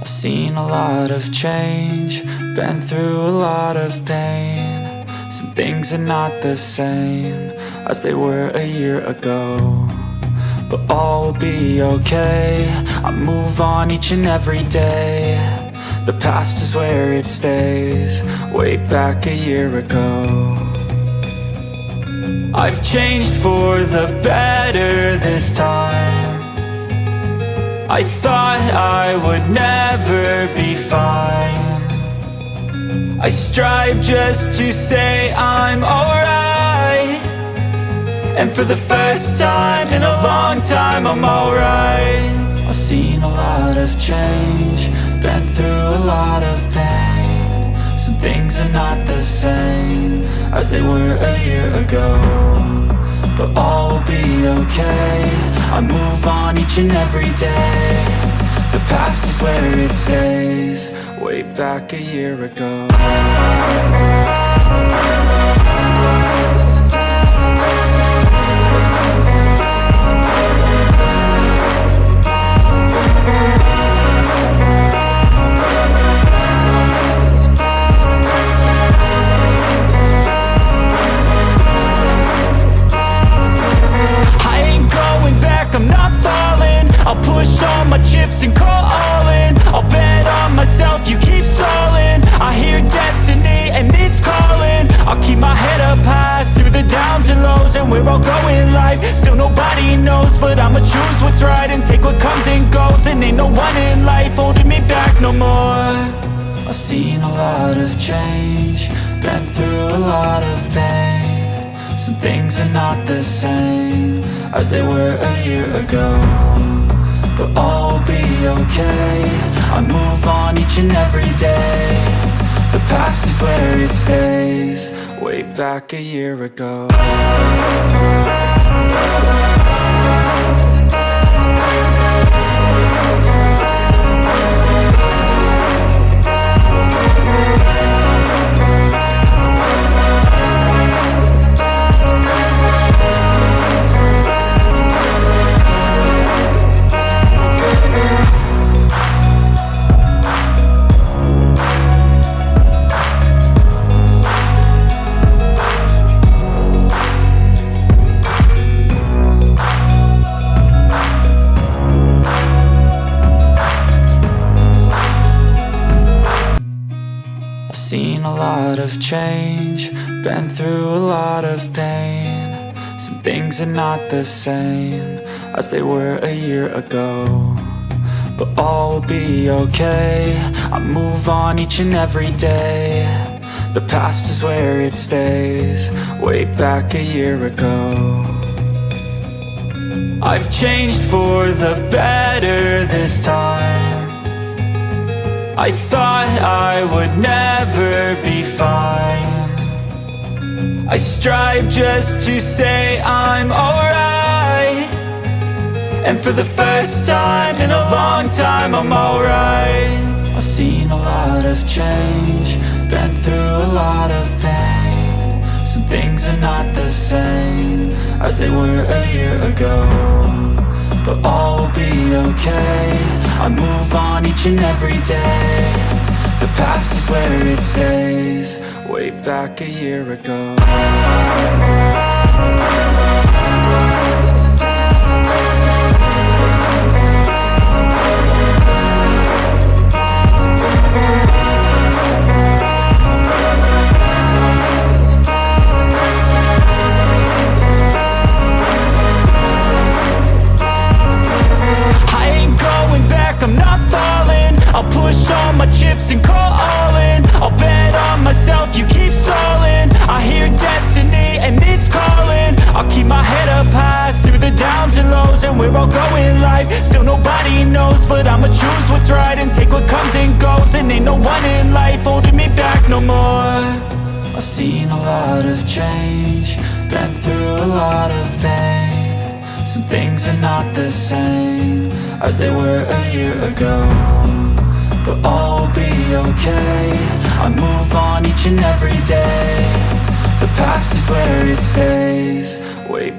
I've seen a lot of change, been through a lot of pain. Some things are not the same as they were a year ago, but all will be okay. I move on each and every day. The past is where it stays, way back a year ago. I've changed for the better this time. I thought I would never be fine. I strive just to say I'm alright, and for the first time in a long time I'm alright. I've seen a lot of change, been through a lot of pain. Some things are not the same as they were a year ago, but all will be okay. I move on each and every day. The past is where it stays, way back a year ago. I'm not falling, I'll push all my chips and call all in. I'll bet on myself, you keep stalling. I hear destiny and it's calling. I'll keep my head up high through the downs and lows, and we're all going life. Still nobody knows, but I'ma choose what's right and take what comes and goes. And ain't no one in life holding me back no more. I've seen a lot of change, been through a lot of pain. Some things are not the same as they were a year ago, but all will be okay. I move on each and every day. The past is where it stays, way back a year ago. Seen a lot of change, been through a lot of pain. Some things are not the same as they were a year ago, but all will be okay. I move on each and every day. The past is where it stays, way back a year ago. I've changed for the better this time. I thought I would never be fine. I strive just to say I'm alright, and for the first time in a long time I'm alright. I've seen a lot of change, been through a lot of pain. Some things are not the same as they were a year ago, but all will be okay. I move on each and every day. The past is where it stays, way back a year ago. I'm not falling, I'll push all my chips and call all in. I'll bet on myself, you keep stalling. I hear destiny and it's calling. I'll keep my head up high through the downs and lows, and we're all going life. Still nobody knows, but I'ma choose what's right and take what comes and goes. And ain't no one in life holding me back no more. I've seen a lot of change, been through a lot of pain. Some things are not the same as they were a year ago, but all will be okay. I move on each and every day. The past is where it stays, way